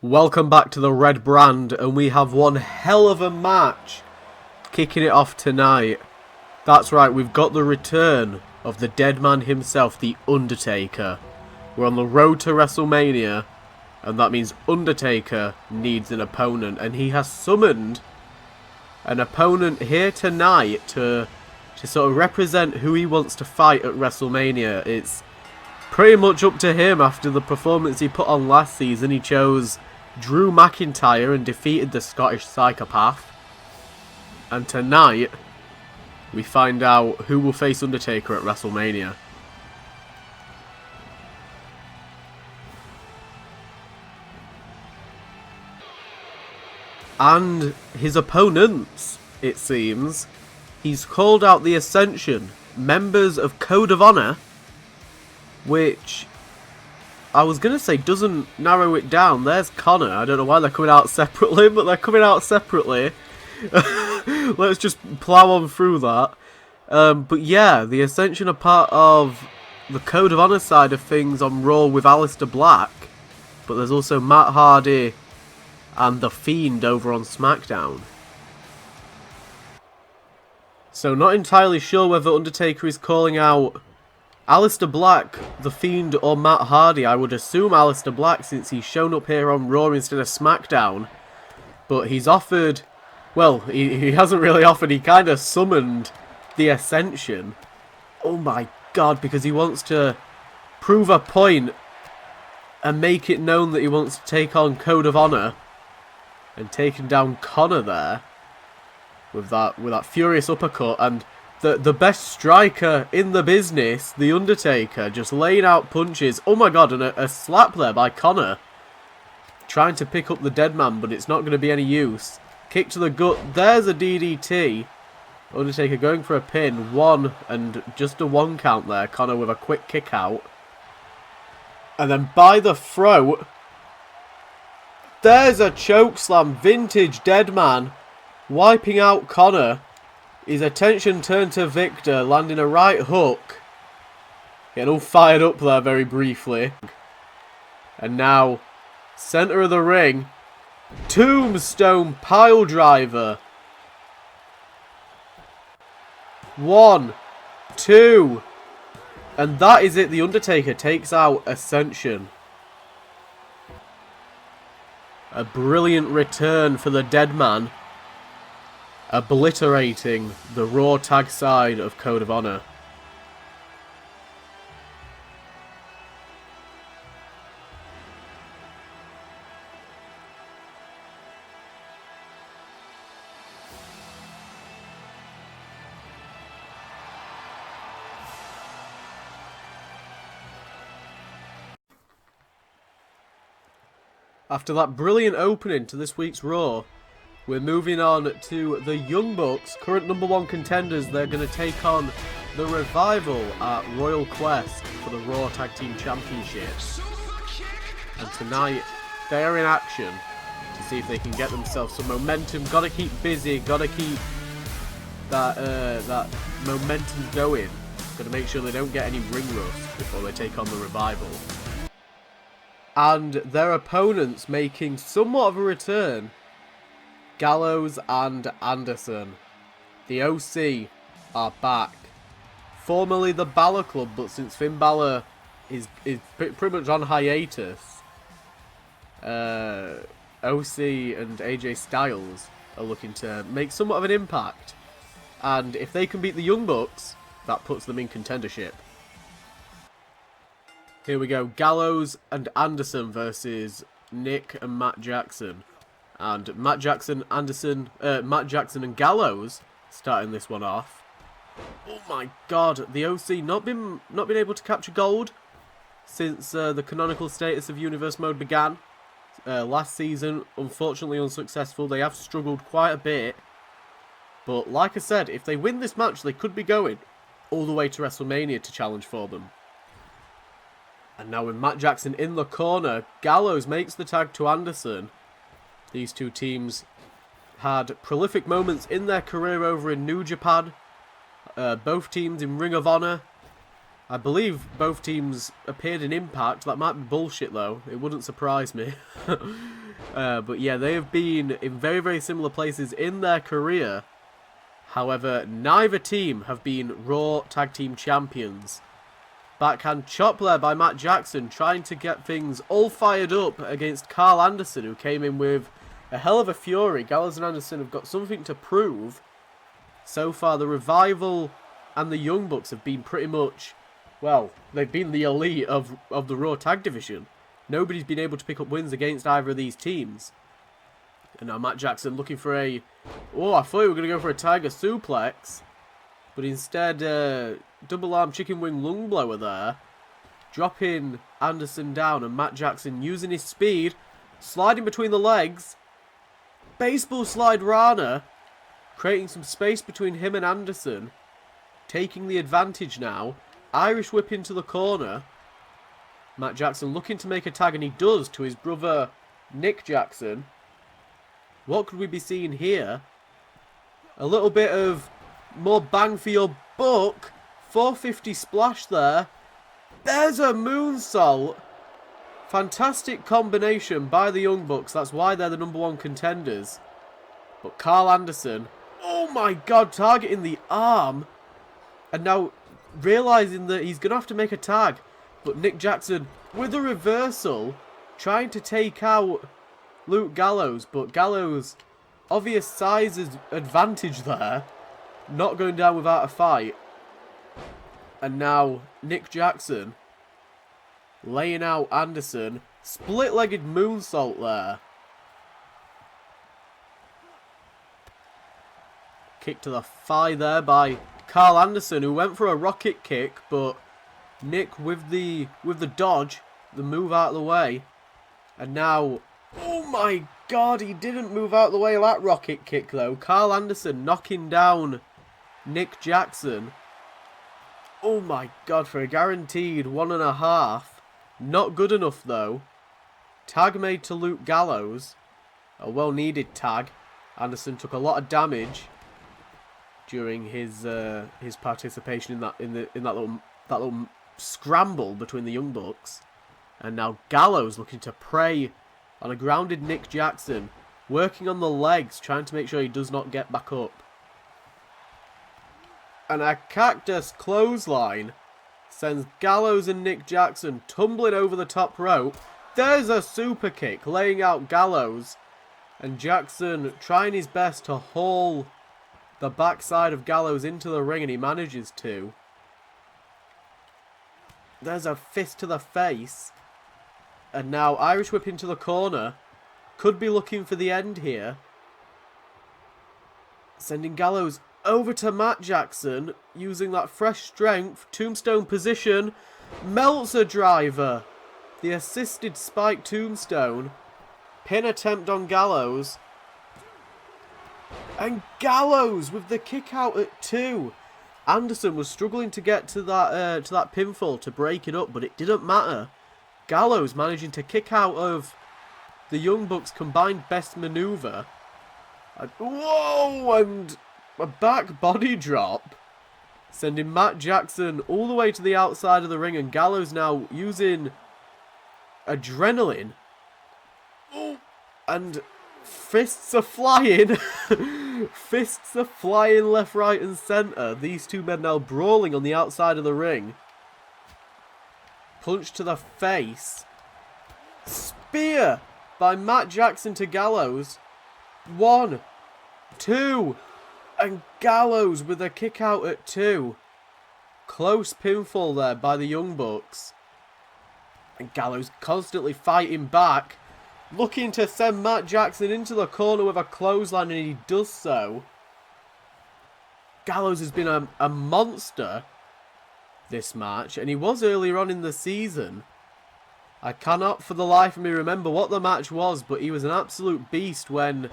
Welcome back to the Red Brand, and we have one hell of a match kicking it off tonight. That's right, we've got the return of the Deadman himself, the Undertaker. We're on the road to Wrestlemania, and that means Undertaker needs an opponent, and he has summoned an opponent here tonight to sort of represent who he wants to fight at WrestleMania. It's pretty much up to him after the performance he put on last season. He chose Drew McIntyre and defeated the Scottish Psychopath. And tonight, we find out who will face Undertaker at WrestleMania. And his opponents, it seems, he's called out the Ascension, members of Code of Honor, which I was going to say doesn't narrow it down. There's Connor. I don't know why they're coming out separately, but they're coming out separately. Let's just plow on through that. But yeah, the Ascension are part of the Code of Honor side of things on Raw with Aleister Black. But there's also Matt Hardy and The Fiend over on SmackDown. So not entirely sure whether Undertaker is calling out Aleister Black, The Fiend, or Matt Hardy. I would assume Aleister Black, since he's shown up here on Raw instead of SmackDown. But he's offered, well, he hasn't really offered, he kind of summoned the Ascension. Oh my god, because he wants to prove a point and make it known that he wants to take on Code of Honor. And taking down Connor there with that furious uppercut, and the best striker in the business, the Undertaker, just laying out punches. Oh my god, and a slap there by Connor. Trying to pick up the Deadman, but it's not going to be any use. Kick to the gut. There's a DDT. Undertaker going for a pin. One, and just a one count there. Connor with a quick kick out. And then by the throat, there's a chokeslam. Vintage Deadman wiping out Connor. His attention turned to Victor, landing a right hook. Getting all fired up there very briefly. And now, center of the ring, Tombstone pile driver. 1, 2, and that is it. The Undertaker takes out Ascension. A brilliant return for the Deadman, obliterating the Raw tag side of Code of Honor. After that brilliant opening to this week's Raw, we're moving on to the Young Bucks, current #1 contenders. They're going to take on the Revival at Royal Quest for the Raw Tag Team Championship. And tonight, they're in action to see if they can get themselves some momentum. Got to keep busy, got to keep that momentum going. Got to make sure they don't get any ring rust before they take on the Revival. And their opponents making somewhat of a return, Gallows and Anderson. The OC are back. Formerly the Balor Club, but since Finn Balor is pretty much on hiatus, OC and AJ Styles are looking to make somewhat of an impact. And if they can beat the Young Bucks, that puts them in contendership. Here we go. Gallows and Anderson versus Nick and Matt Jackson. And Matt Jackson and Gallows starting this one off. Oh my god, the OC not been able to capture gold since the canonical status of Universe Mode began. Last season, unfortunately unsuccessful. They have struggled quite a bit. But like I said, if they win this match, they could be going all the way to WrestleMania to challenge for them. And now with Matt Jackson in the corner, Gallows makes the tag to Anderson. These two teams had prolific moments in their career over in New Japan. Both teams in Ring of Honor. I believe both teams appeared in Impact. That might be bullshit though. It wouldn't surprise me. But yeah, they have been in very, very similar places in their career. However, neither team have been Raw Tag Team Champions. Backhand chop there by Matt Jackson, trying to get things all fired up against Carl Anderson, who came in with a hell of a fury. Gallows and Anderson have got something to prove. So far, the Revival and the Young Bucks have been pretty much, well, they've been the elite of the Raw Tag Division. Nobody's been able to pick up wins against either of these teams. And now Matt Jackson looking for a... Oh, I thought we were going to go for a Tiger Suplex. But instead, double arm chicken wing lung blower there. Dropping Anderson down, and Matt Jackson using his speed. Sliding between the legs. Baseball slide Rana. Creating some space between him and Anderson. Taking the advantage now. Irish whip into the corner. Matt Jackson looking to make a tag, and he does, to his brother Nick Jackson. What could we be seeing here? A little bit of more bang for your buck. 450 splash there. There's a moonsault. Fantastic combination by the Young Bucks. That's why they're the #1 contenders. But Carl Anderson, oh my god, targeting the arm. And now realising that he's going to have to make a tag. But Nick Jackson with a reversal, trying to take out Luke Gallows. But Gallows, obvious size advantage there. Not going down without a fight. And now Nick Jackson laying out Anderson. Split-legged moonsault there. Kick to the thigh there by Carl Anderson, who went for a rocket kick, but Nick with the dodge, the move out of the way. And now, oh my god, he didn't move out of the way of that rocket kick though. Carl Anderson knocking down Nick Jackson. Oh my god, for a guaranteed 1.5. Not good enough though. Tag made to Luke Gallows. A well needed tag. Anderson took a lot of damage during his participation in that little scramble between the Young Bucks. And now Gallows looking to prey on a grounded Nick Jackson, working on the legs, trying to make sure he does not get back up. And a cactus clothesline sends Gallows and Nick Jackson tumbling over the top rope. There's a super kick, laying out Gallows. And Jackson trying his best to haul the backside of Gallows into the ring, and he manages to. There's a fist to the face. And now Irish whip into the corner. Could be looking for the end here. Sending Gallows over to Matt Jackson, using that fresh strength. Tombstone position. Meltzer driver. The assisted spike tombstone. Pin attempt on Gallows. And Gallows with the kick out at 2. Anderson was struggling to get to that pinfall to break it up, but it didn't matter. Gallows managing to kick out of the Young Bucks' combined best maneuver. And, whoa! And a back body drop. Sending Matt Jackson all the way to the outside of the ring, and Gallows now using adrenaline. Oh, and fists are flying. Fists are flying left, right and centre. These two men now brawling on the outside of the ring. Punch to the face. Spear by Matt Jackson to Gallows. 1, 2. And Gallows with a kick out at 2. Close pinfall there by the Young Bucks. And Gallows constantly fighting back. Looking to send Matt Jackson into the corner with a clothesline, and he does so. Gallows has been a monster this match, and he was earlier on in the season. I cannot for the life of me remember what the match was, but he was an absolute beast when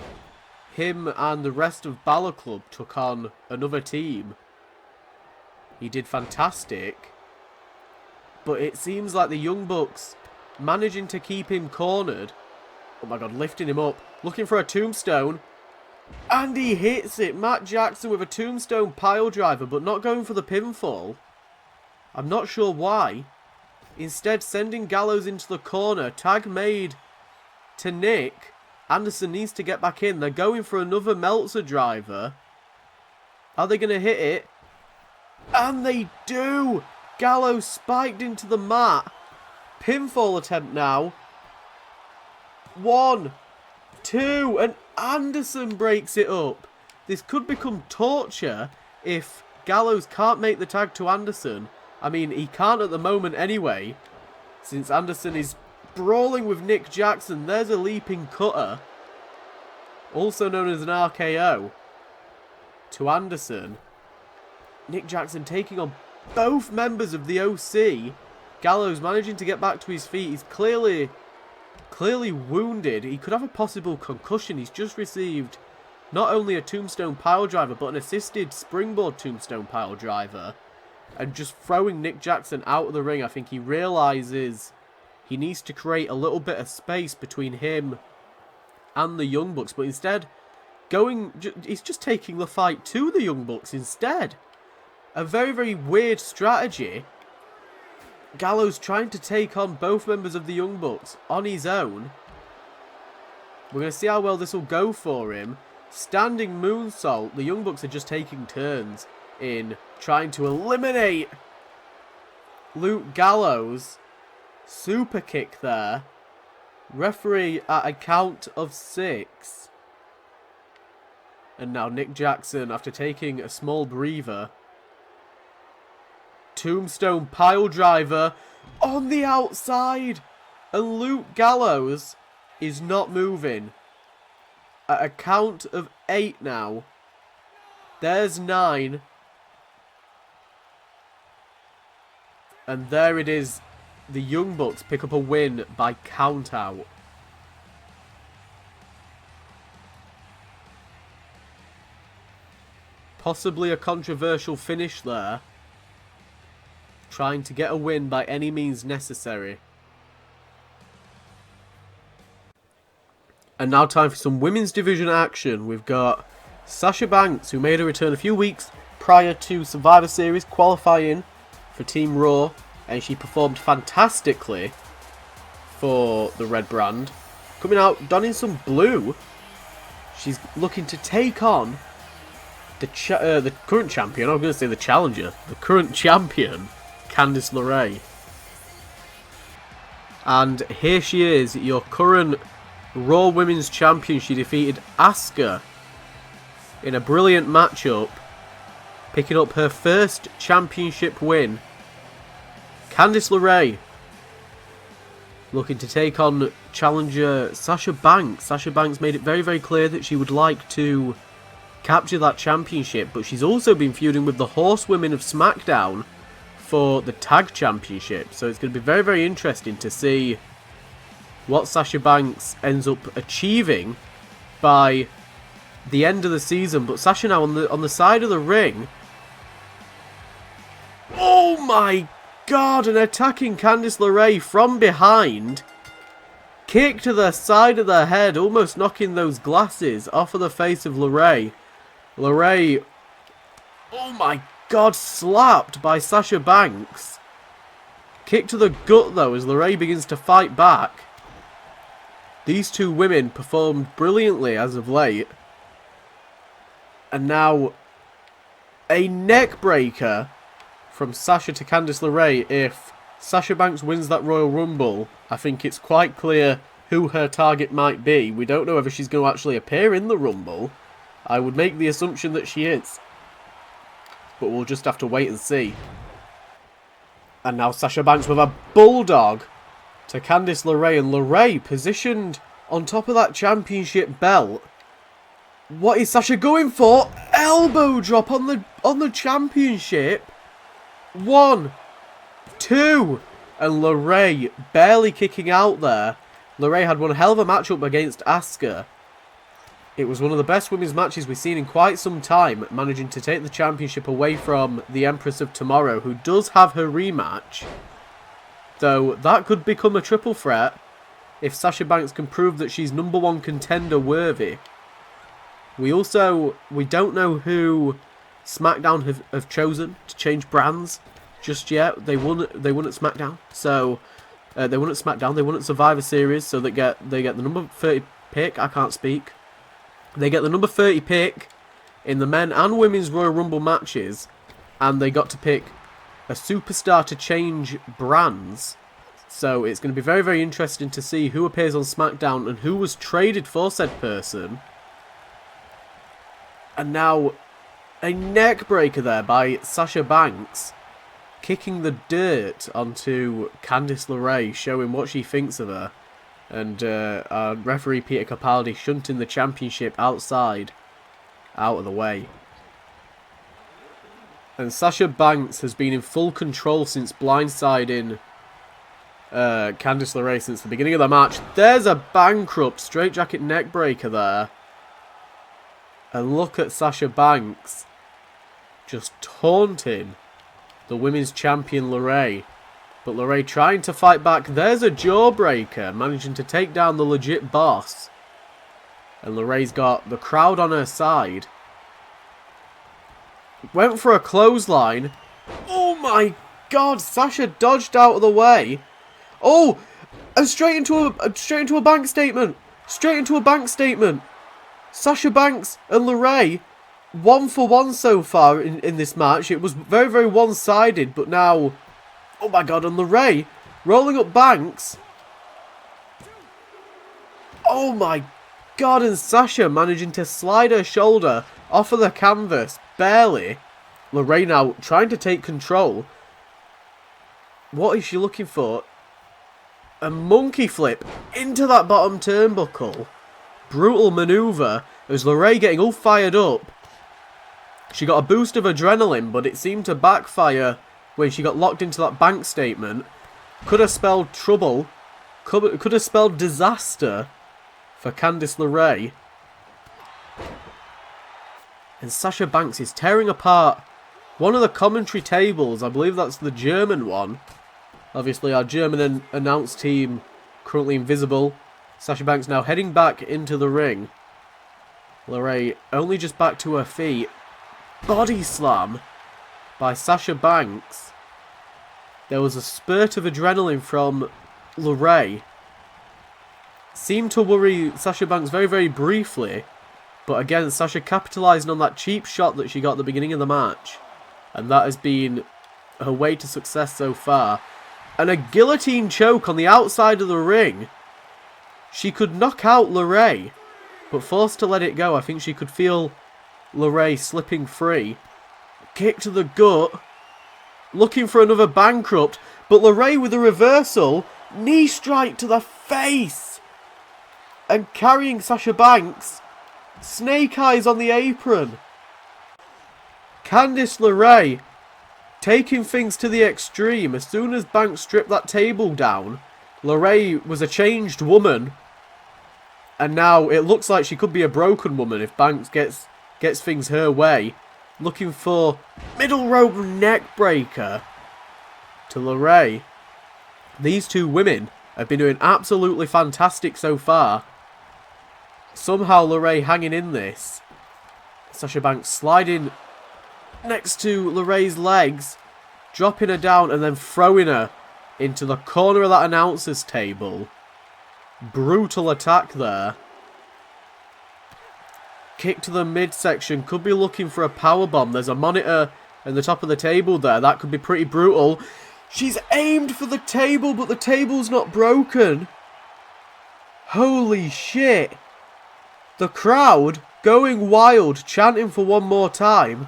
him and the rest of Balor Club took on another team. He did fantastic. But it seems like the Young Bucks managing to keep him cornered. Oh my god, lifting him up. Looking for a tombstone. And he hits it. Matt Jackson with a tombstone pile driver, but not going for the pinfall. I'm not sure why. Instead, sending Gallows into the corner. Tag made to Nick. Anderson needs to get back in. They're going for another Meltzer driver. Are they going to hit it? And they do! Gallows spiked into the mat. Pinfall attempt now. 1, 2, and Anderson breaks it up. This could become torture if Gallows can't make the tag to Anderson. I mean, he can't at the moment anyway, since Anderson is brawling with Nick Jackson. There's a leaping cutter, also known as an RKO, to Anderson. Nick Jackson taking on both members of the OC. Gallows managing to get back to his feet. He's clearly wounded. He could have a possible concussion. He's just received not only a tombstone pile driver, but an assisted springboard tombstone pile driver. And just throwing Nick Jackson out of the ring, I think he realizes he needs to create a little bit of space between him and the Young Bucks. But instead, he's just taking the fight to the Young Bucks instead. A very, very weird strategy. Gallows trying to take on both members of the Young Bucks on his own. We're going to see how well this will go for him. Standing moonsault. The Young Bucks are just taking turns in trying to eliminate Luke Gallows. Super kick there. Referee at a count of 6. And now Nick Jackson, after taking a small breather. Tombstone pile driver on the outside. And Luke Gallows is not moving. At a count of 8 now. There's 9. And there it is. The Young Bucks pick up a win by count out. Possibly a controversial finish there. Trying to get a win by any means necessary. And now time for some women's division action. We've got Sasha Banks, who made a return a few weeks prior to Survivor Series qualifying for Team Raw. And she performed fantastically for the Red Brand. Coming out, donning some blue. She's looking to take on the current champion. I'm going to say the challenger. The current champion, Candice LeRae. And here she is, your current Raw Women's Champion. She defeated Asuka in a brilliant matchup, picking up her first championship win. Candice LeRae looking to take on challenger Sasha Banks. Sasha Banks made it very, very clear that she would like to capture that championship, but she's also been feuding with the Horsewomen of SmackDown for the tag championship. So it's going to be very, very interesting to see what Sasha Banks ends up achieving by the end of the season. But Sasha now on the side of the ring. Oh my God, and attacking Candice LeRae from behind. Kick to the side of the head, almost knocking those glasses off of the face of LeRae. LeRae, oh my God, slapped by Sasha Banks. Kick to the gut though as LeRae begins to fight back. These two women performed brilliantly as of late. And now a neck breaker from Sasha to Candice LeRae. If Sasha Banks wins that Royal Rumble, I think it's quite clear who her target might be. We don't know whether she's going to actually appear in the Rumble. I would make the assumption that she is. But we'll just have to wait and see. And now Sasha Banks with a bulldog to Candice LeRae. And LeRae positioned on top of that championship belt. What is Sasha going for? Elbow drop on the championship. 1, 2, and LeRae barely kicking out there. LeRae had one hell of a matchup against Asuka. It was one of the best women's matches we've seen in quite some time, managing to take the championship away from the Empress of Tomorrow, who does have her rematch. Though that could become a triple threat if Sasha Banks can prove that she's #1 contender worthy. We don't know who SmackDown have chosen to change brands just yet. They won at SmackDown, so they won at SmackDown. They won at Survivor Series, so they get the number pick. I can't speak. They get the number 30 pick in the men and women's Royal Rumble matches. And they got to pick a superstar to change brands. So it's going to be very, very interesting to see who appears on SmackDown and who was traded for said person. And now a neck breaker there by Sasha Banks, kicking the dirt onto Candice LeRae, showing what she thinks of her. And our referee Peter Capaldi shunting the championship outside, out of the way. And Sasha Banks has been in full control since blindsiding Candice LeRae since the beginning of the match. There's a bankrupt straitjacket neckbreaker there. And look at Sasha Banks just taunting the women's champion LeRae. But LeRae trying to fight back. There's a jawbreaker, managing to take down the legit boss. And LeRae's got the crowd on her side. Went for a clothesline. Oh my god, Sasha dodged out of the way. Oh, and straight into a bank statement. Straight into a bank statement. Sasha Banks and LeRae, 1-for-1 so far in this match. It was very, very one-sided, but now, oh my god, and LeRae rolling up Banks. Oh my god, and Sasha managing to slide her shoulder off of the canvas, barely. LeRae now trying to take control. What is she looking for? A monkey flip into that bottom turnbuckle. Brutal manoeuvre as LeRae getting all fired up. She got a boost of adrenaline, but it seemed to backfire when she got locked into that bank statement. Could have spelled trouble. Could have spelled disaster for Candice LeRae. And Sasha Banks is tearing apart one of the commentary tables. I believe that's the German one. Obviously our German announce team currently invisible. Sasha Banks now heading back into the ring. LeRae only just back to her feet. Body slam by Sasha Banks. There was a spurt of adrenaline from LeRae. Seemed to worry Sasha Banks very, very briefly. But again, Sasha capitalising on that cheap shot that she got at the beginning of the match. And that has been her way to success so far. And a guillotine choke on the outside of the ring. She could knock out LeRae, but forced to let it go. I think she could feel LeRae slipping free. Kick to the gut. Looking for another bankrupt, but LeRae with a reversal. Knee strike to the face. And carrying Sasha Banks. Snake eyes on the apron. Candice LeRae taking things to the extreme. As soon as Banks stripped that table down, LeRae was a changed woman. And now it looks like she could be a broken woman if Banks gets things her way. Looking for middle rope neck breaker to LeRae. These two women have been doing absolutely fantastic so far. Somehow LeRae hanging in this. Sasha Banks sliding next to LeRae's legs, dropping her down and then throwing her into the corner of that announcer's table. Brutal attack there. Kick to the midsection. Could be looking for a powerbomb. There's a monitor at the top of the table there. That could be pretty brutal. She's aimed for the table, but the table's not broken. Holy shit. The crowd going wild, chanting for one more time.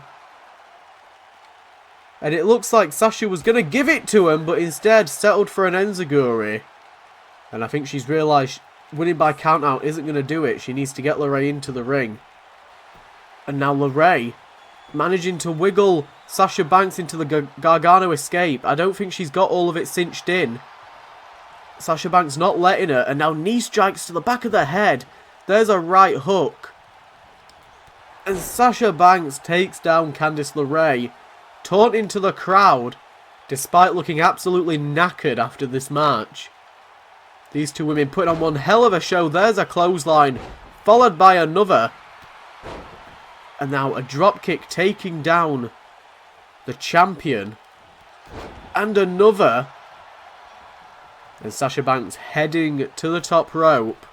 And it looks like Sasha was going to give it to him, but instead settled for an enziguri. And I think she's realised winning by countout isn't going to do it. She needs to get LeRae into the ring. And now LeRae managing to wiggle Sasha Banks into the Gargano escape. I don't think she's got all of it cinched in. Sasha Banks not letting her. And now knee strikes to the back of the head. There's a right hook. And Sasha Banks takes down Candice LeRae, taunting to the crowd, despite looking absolutely knackered after this match. These two women putting on one hell of a show. There's a clothesline, followed by another. And now a dropkick taking down the champion. And another. And Sasha Banks heading to the top rope.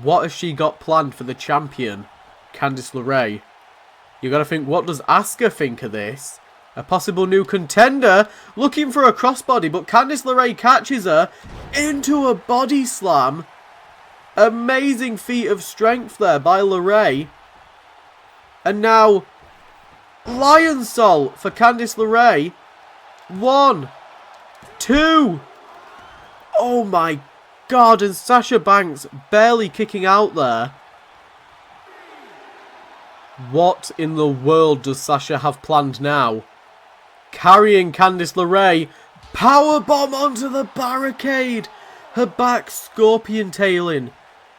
What has she got planned for the champion, Candice LeRae? You gotta think, what does Asuka think of this? A possible new contender looking for a crossbody, but Candice LeRae catches her into a body slam. Amazing feat of strength there by LeRae. And now, Lion Salt for Candice LeRae. 1, 2. Oh my God, and Sasha Banks barely kicking out there. What in the world does Sasha have planned now? Carrying Candice LeRae, powerbomb onto the barricade. Her back scorpion tailing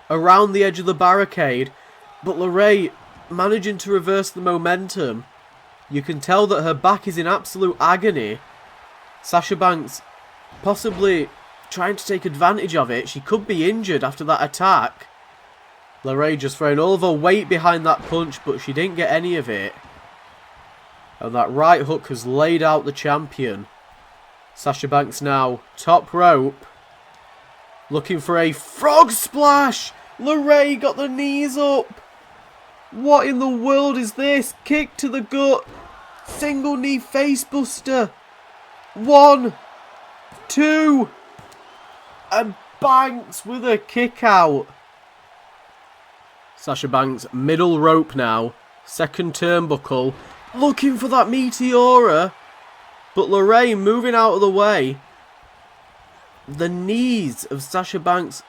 around the edge of the barricade, but LeRae managing to reverse the momentum. You can tell that her back is in absolute agony. Sasha Banks possibly trying to take advantage of it. She could be injured after that attack. LeRae just throwing all of her weight behind that punch, but she didn't get any of it. And that right hook has laid out the champion. Sasha Banks now, top rope. Looking for a frog splash. LeRae got the knees up. What in the world is this? Kick to the gut. Single knee face buster. 1, 2. And Banks with a kick out. Sasha Banks middle rope now. Second turnbuckle. Looking for that Meteora. But LeRae moving out of the way. The knees of Sasha Banks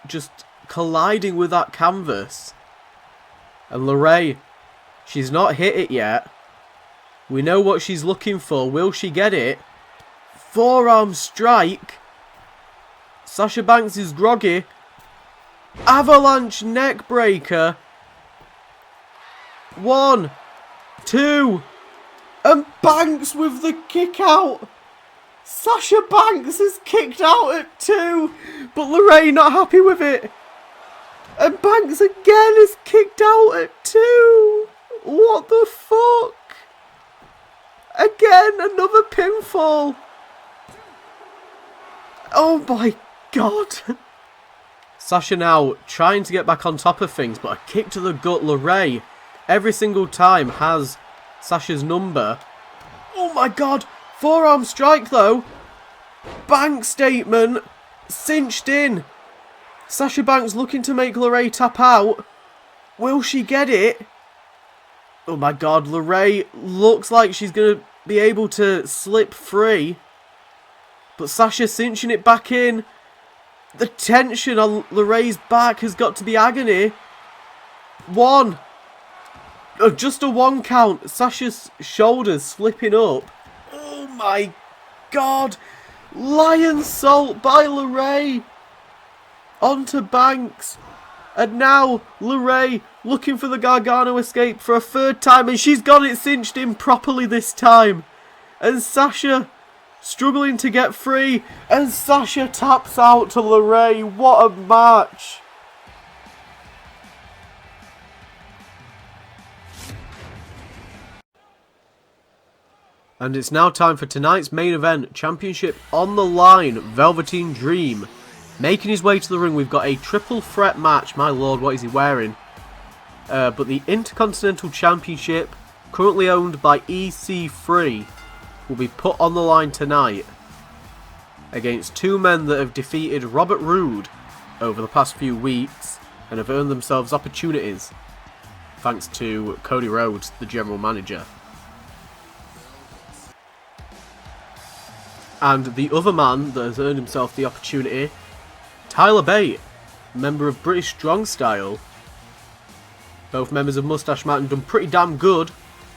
just colliding with that canvas. And LeRae, she's not hit it yet. We know what she's looking for. Will she get it? Forearm strike. Sasha Banks is groggy. Avalanche neck breaker. 1, 2. And Banks with the kick out. Sasha Banks is kicked out at 2. But LeRae not happy with it. And Banks again is kicked out at 2. What the fuck? Again, another pinfall. Oh my God. Sasha now trying to get back on top of things, but a kick to the gut. LeRae every single time has Sasha's number. Oh my God. Forearm strike though. Bank statement. Cinched in. Sasha Banks looking to make LeRae tap out. Will she get it? Oh my God. LeRae looks like she's going to be able to slip free. But Sasha cinching it back in. The tension on LeRae's back has got to be agony. 1. Oh, just a 1 count. Sasha's shoulders slipping up. Oh my God. Lion Salt by LeRae. Onto Banks. And now LeRae looking for the Gargano escape for a 3rd time. And she's got it cinched in properly this time. And Sasha struggling to get free. And Sasha taps out to LeRae. What a match. And it's now time for tonight's main event. Championship on the line. Velveteen Dream. Making his way to the ring, we've got a triple threat match. My lord, what is he wearing? But the Intercontinental Championship, currently owned by EC3, will be put on the line tonight against 2 men that have defeated Robert Roode over the past few weeks and have earned themselves opportunities thanks to Cody Rhodes, the general manager. And the other man that has earned himself the opportunity, Tyler Bate, member of British Strong Style. Both members of Mustache Mountain done pretty damn good.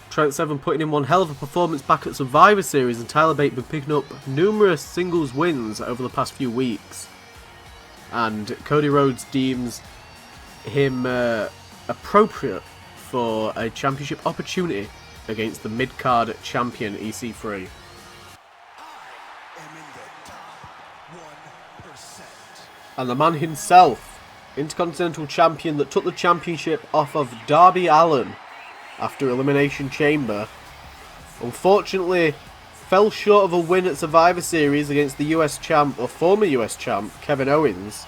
Trent Seven putting in one hell of a performance back at Survivor Series, and Tyler Bate been picking up numerous singles wins over the past few weeks. And Cody Rhodes deems him appropriate for a championship opportunity against the mid-card champion EC3. And the man himself, Intercontinental Champion that took the championship off of Darby Allin after Elimination Chamber, unfortunately fell short of a win at Survivor Series against the US champ, or former US champ, Kevin Owens.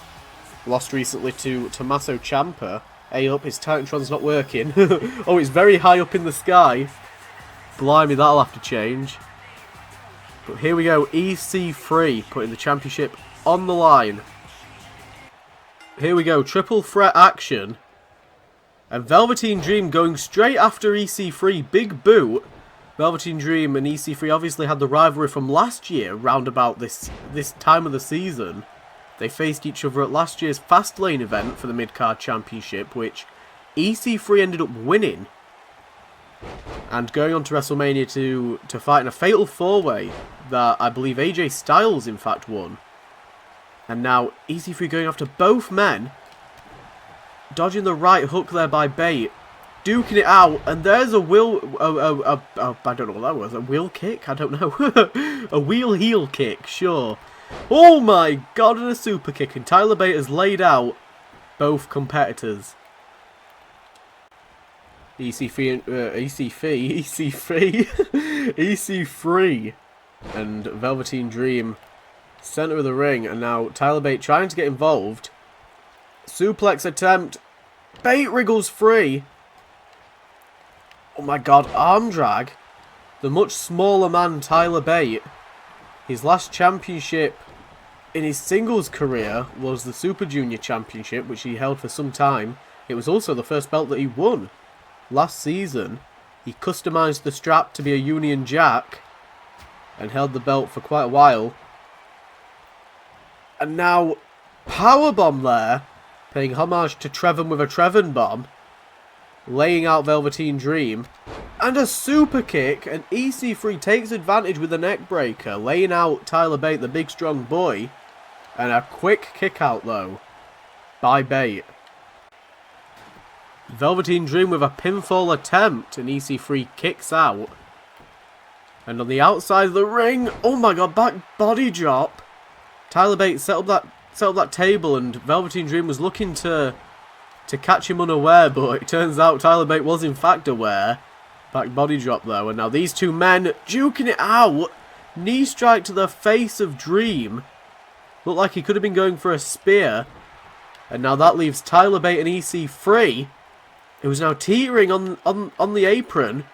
Lost recently to Tommaso Ciampa. Hey up, his Titantron's not working. Oh, it's very high up in the sky. Blimey, that'll have to change. But here we go, EC3 putting the championship on the line. Here we go, triple threat action. And Velveteen Dream going straight after EC3, big boot. Velveteen Dream and EC3 obviously had the rivalry from last year, round about this time of the season. They faced each other at last year's Fastlane event for the Mid-Card Championship, which EC3 ended up winning. And going on to Wrestlemania to fight in a fatal four-way that I believe AJ Styles in fact won. And now EC3 going after both men. Dodging the right hook there by Bate. Duking it out, and there's a I don't know what that was, a wheel kick? I don't know. A wheel heel kick, sure. Oh my god, and a super kick, and Tyler Bate has laid out both competitors. EC3 and Velveteen Dream center of the ring, and now Tyler Bate trying to get involved. Suplex attempt. Bate wriggles free. Oh my god, arm drag. The much smaller man Tyler Bate. His last championship in his singles career was the Super Junior Championship, which he held for some time. It was also the first belt that he won last season. He customized the strap to be a Union Jack and held the belt for quite a while. And now, powerbomb there, paying homage to Trevon with a Trevon bomb, laying out Velveteen Dream, and a super kick, and EC3 takes advantage with a neck breaker, laying out Tyler Bate, the big strong boy, and a quick kick out though, by Bate. Velveteen Dream with a pinfall attempt, and EC3 kicks out. And on the outside of the ring, oh my god, back body drop. Tyler Bate set up that table, and Velveteen Dream was looking to catch him unaware, but it turns out Tyler Bate was in fact aware. Back body drop though, and now these two men duking it out. Knee strike to the face of Dream. Looked like he could have been going for a spear. And now that leaves Tyler Bate and EC3, who's now teetering on the apron.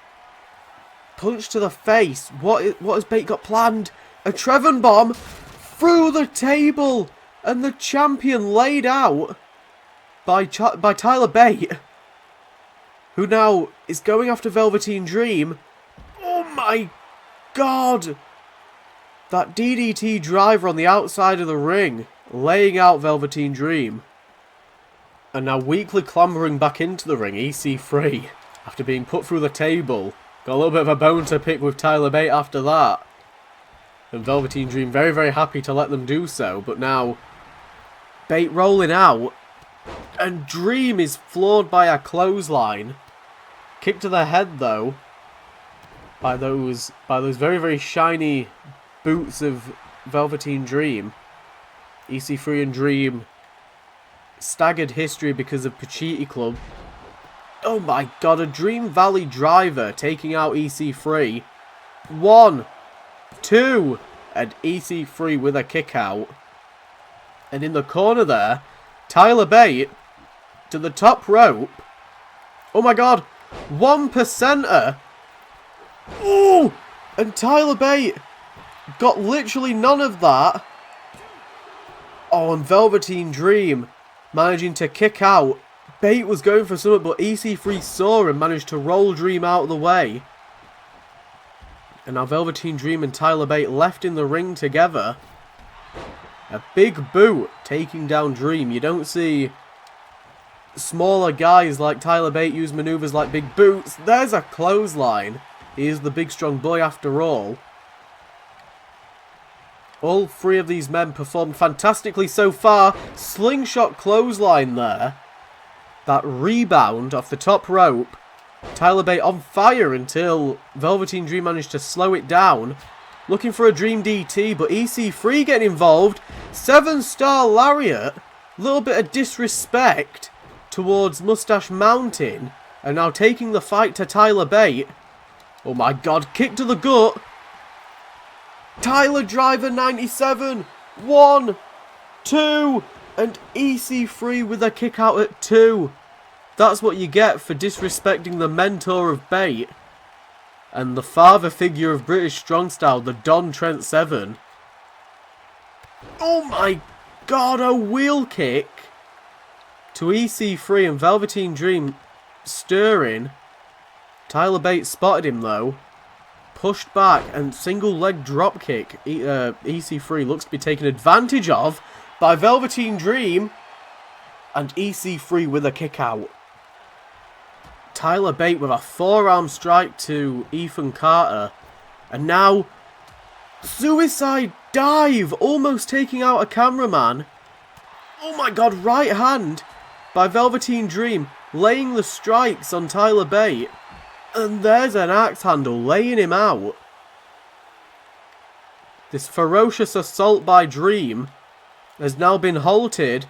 Punch to the face. What has Bate got planned? A Trevon bomb through the table, and the champion laid out by Tyler Bate, who now is going after Velveteen Dream. Oh my god! That DDT driver on the outside of the ring, laying out Velveteen Dream. And now weakly clambering back into the ring, EC3, after being put through the table. Got a little bit of a bone to pick with Tyler Bate after that. And Velveteen Dream very, very happy to let them do so. But now, Bate rolling out. And Dream is floored by a clothesline. Kick to the head though. By those very, very shiny boots of Velveteen Dream. EC3 and Dream. Staggered history because of Pacitti Club. Oh my god, a Dream Valley driver taking out EC3. 1, 2, and EC3 with a kick out. And in the corner there, Tyler Bate to the top rope. Oh my god, 1%er. Ooh, and Tyler Bate got literally none of that. Oh, and Velveteen Dream managing to kick out. Bate was going for something, but EC3 saw and managed to roll Dream out of the way. And now Velveteen Dream and Tyler Bate left in the ring together. A big boot taking down Dream. You don't see smaller guys like Tyler Bate use maneuvers like big boots. There's a clothesline. He is the big strong boy after all. All three of these men performed fantastically so far. Slingshot clothesline there. That rebound off the top rope. Tyler Bate on fire until Velveteen Dream managed to slow it down. Looking for a Dream DT, but EC3 getting involved. 7-star lariat. Little bit of disrespect towards Mustache Mountain. And now taking the fight to Tyler Bate. Oh my god, kick to the gut. Tyler Driver 97. 1, 2, And EC3 with a kick out at 2. That's what you get for disrespecting the mentor of Bate. And the father figure of British Strong Style, the Don Trent Seven. Oh my god, a wheel kick to EC3 and Velveteen Dream stirring. Tyler Bate spotted him though. Pushed back and single leg drop kick. EC3 looks to be taken advantage of by Velveteen Dream. And EC3 with a kick out. Tyler Bate with a forearm strike to Ethan Carter. And now, suicide dive, almost taking out a cameraman. Oh my god, right hand by Velveteen Dream, laying the strikes on Tyler Bate. And there's an axe handle, laying him out. This ferocious assault by Dream has now been halted.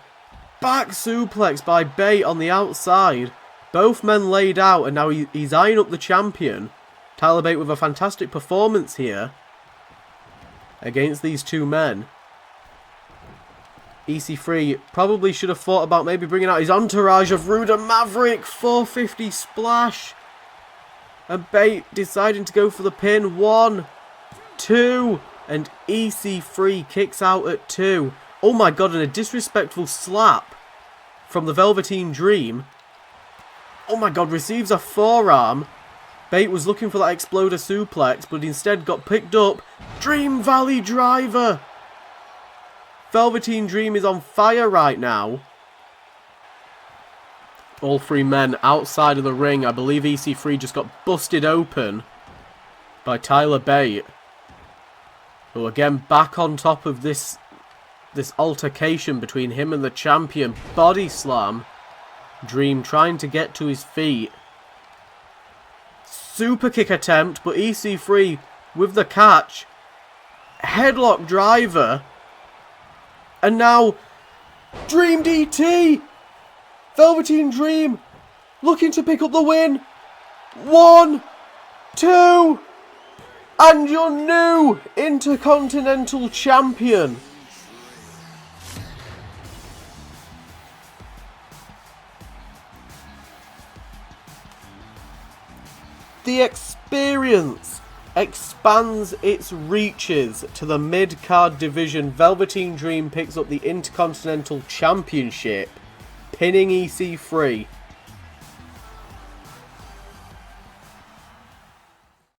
Back suplex by Bate on the outside. Both men laid out, and now he's eyeing up the champion. Tyler Bate with a fantastic performance here against these two men. EC3 probably should have thought about maybe bringing out his entourage of Rude and Maverick. 450 splash. And Bate deciding to go for the pin. 1, 2, and EC3 kicks out at 2. Oh my god, and a disrespectful slap from the Velveteen Dream. Oh my god, receives a forearm. Bate was looking for that exploder suplex, but instead got picked up. Dream Valley Driver. Velveteen Dream is on fire right now. All three men outside of the ring. I believe EC3 just got busted open by Tyler Bate, who again back on top of this altercation between him and the champion. Body slam. Dream trying to get to his feet. Super kick attempt, but EC3 with the catch. Headlock driver. And now, Dream DT! Velveteen Dream looking to pick up the win. 1, 2, and your new Intercontinental Champion. The experience expands its reaches to the mid-card division. Velveteen Dream picks up the Intercontinental Championship, pinning EC3.